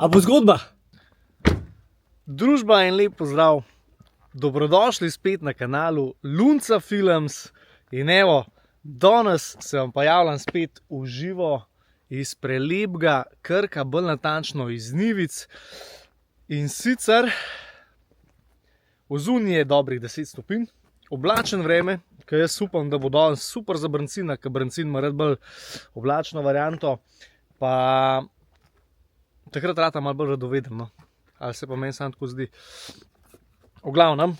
A bo zgodba? Družba in lep pozdrav. Dobrodošli spet na kanalu Lunca Films. In evo, danes se vam pa javljam spet v živo iz prelepega Krka, bolj natančno iz Nivic. In sicer ozunji je dobrih 10 stopinj, oblačen vreme, ker jaz upam, da bo danes super za brancina, ker brancin ima rad bolj oblačno varianto. Pa takrat rata malo bolj radoveden, no. Ali se pa meni samo tako zdi. V glavnem,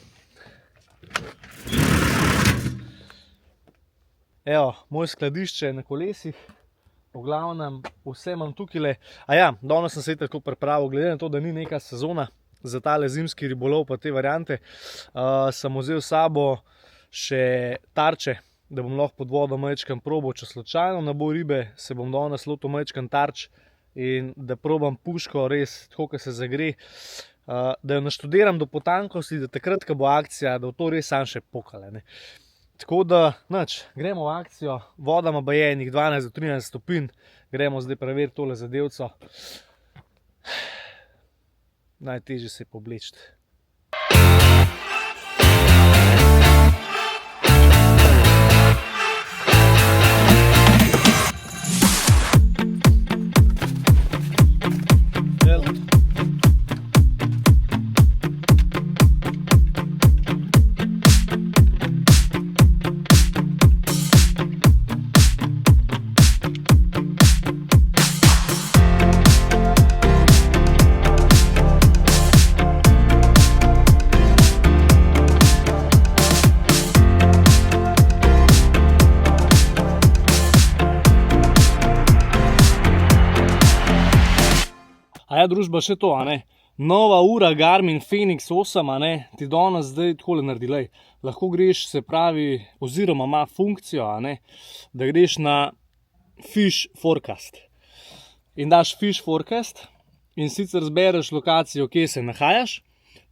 evo, moje skladišče je na kolesih. V glavnem, vse imam tukajle. A ja, danes sem se tako pripravil, glede na to, da ni neka sezona za tale zimski ribolov pa te variante, sem vzel s sabo še tarče, da bom lahko pod vodo majčkam probal, če slučajno ne bo ribe, se bom danes lotil majčkam tarč in da probam puško res tako, ko se zagre, da jo naštudiram do potankosti, da takrat, ko bo akcija, da v to res sam še pokale, ne. Tako da, nič, gremo v akcijo, voda ima baje enih 12 do 13 stopinj, gremo zdaj preveriti tole zadevco. Najtežje se je povleči. A ja, družba, še to, a ne. Nova ura Garmin Fenix 8, a ne, ti danes zdaj takole naredi, lej. Lahko greš, se pravi, oziroma ima funkcijo, a ne, da greš na Fish Forecast. In daš Fish Forecast in sicer zbereš lokacijo, kje se nahajaš,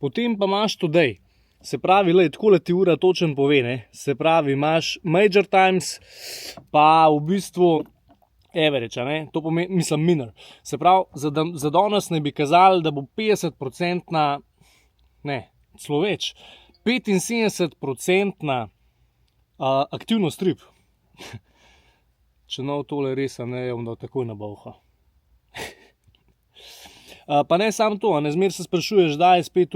potem pa imaš Today. Se pravi, lej, takole ti ura točen pove, ne. Se pravi, imaš Major Times, pa v bistvu average, a ne, to pomeni, mislim, minor. Se pravi, za danes naj bi kazali, da bo 50%, ne, celo več, 75% aktivnost rib. Če no tole res, a ne, bom dal takoj na bolho. Pa ne samo to, ne, zmer se sprašuješ, da je spet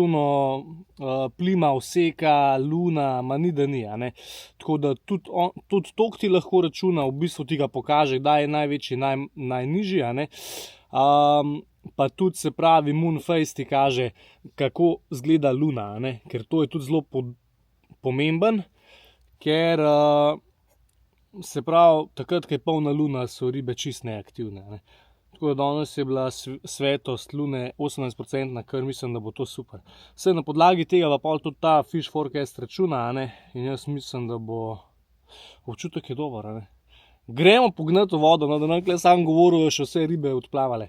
plima, oseka, luna, ma ni da ni, a ne. Tako da tudi tok ti lahko računa, v bistvu ti ga pokaže, da je največji, najnižji, a ne. Pa tudi se pravi, Moonface ti kaže, kako izgleda luna, a ne. Ker to je tudi zelo pomemben, ker se pravi, takrat, ko je polna luna, so ribe čist neaktivne, a ne. Tako da danes je bila svetost lune 18%, kar mislim, da bo to super. Vse na podlagi tega pa pol tudi ta Fish Forecast računa, a ne, in jaz mislim, da bo občutek je dober, a ne. Gremo pognati v vodo, no, da nam tukaj sam govoril, še vse ribe odplavale.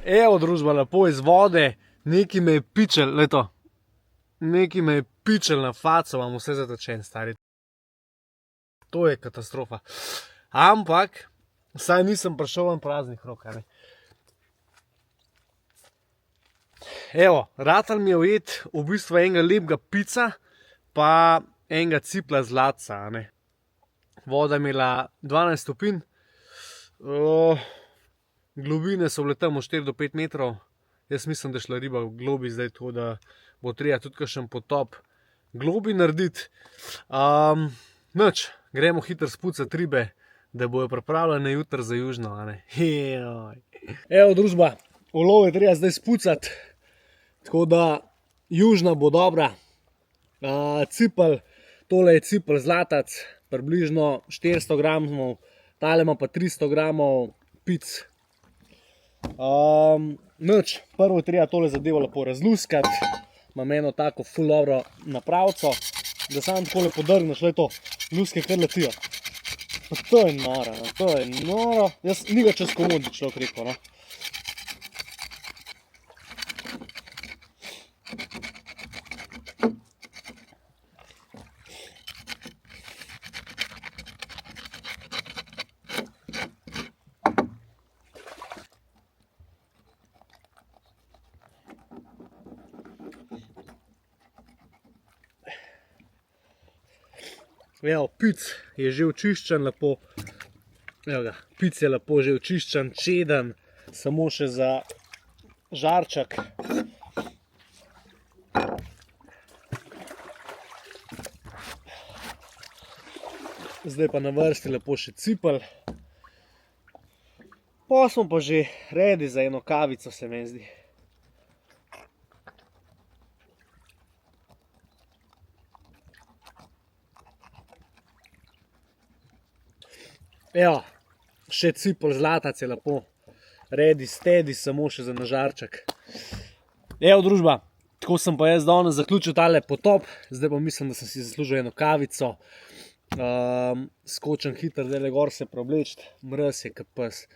Evo, družba, lepo iz vode, neki me je pičel, leto, neki me je pičel na faco, imam vse zatočen, stari. To je katastrofa. Ampak, saj nisem prišel vam praznih rok, ne. Evo, ratal mi je ujet v bistvu enega lepega pica, pa enega cipla zlatca, ne. Voda je imela 12 stopinj, globine so bile tam od 4 do 5 metrov. Jaz mislim, da je šla riba globi zdaj, tako da bo treba tudi kakšen potop globi narediti. Nič, gremo hitro spucati ribe, da bojo pripravljene jutri za južno, a ne. Evo, družba, ulov je treba zdaj spucati, tako da južna bo dobra. Cipel, tole je cipel zlatac, približno 400 gramov, tale ima pa 300 gramov pic. Nič, prvo treba tole zadevo lepo razluskati, imam eno tako ful dobro napravco, da sam takole podrgneš, le to, luske kar letijo. Pa to je noro, no, to je noro, jaz ni ga čez komod, bi človek rekel, no. Evo, pic je že očiščen lepo, evo ga, pic je lepo že očiščen, čeden, samo še za žarček. Zdaj pa na vrsti lepo še cipel. Pa smo pa že ready za eno kavico, se meni zdi. Evo, še cipel zlatac je lepo ready, steady, samo še za nažarček. Evo, družba, tako sem pa jaz danes zaključil tale potop, zdaj pa mislim, da sem si zaslužil eno kavico. Skočim hitro dele gor se preobleči, mraz je kot pes.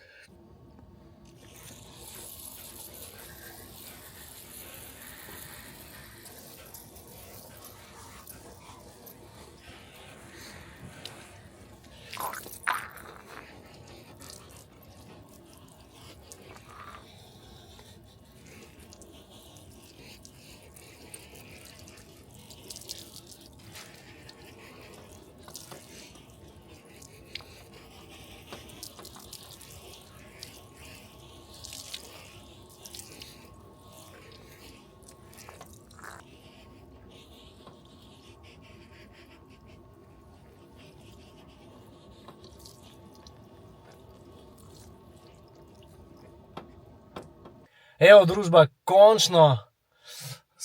Evo, družba, končno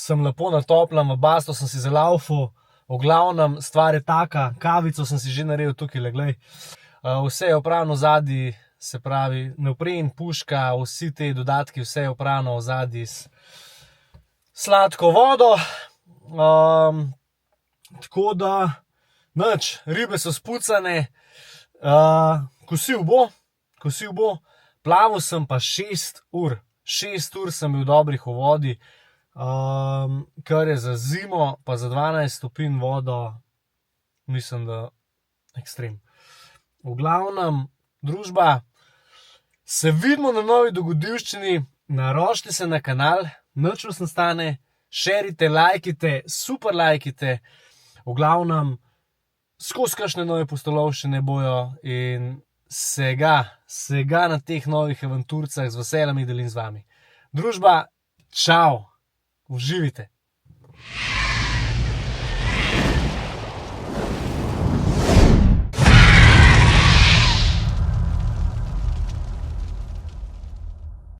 sem lepo na toplem, v basto sem si zalaufal, v glavnem stvar je taka, kavico sem si že naredil tukaj, glej. Vse je opravljeno zadnji, se pravi, neopren, puška, vsi te dodatki, vse je opravljeno zadnji s sladko vodo. Tako da, nič, ribe so spucane, kosil bo, plaval sem pa 6 ur. 6 ur sem bil dobrih v vodi, kar je za zimo, pa za 12 stopinj vodo, mislim, da ekstrem. V glavnem, družba, se vidimo na novi dogodivščini, naročite se na kanal, nič vas ne stane, šerite, lajkite, super lajkite, v glavnem, skozi kakšne nove pustolovščine bojo in se ga na teh novih avanturcah z veseljem delim z vami. Družba, čau, uživite.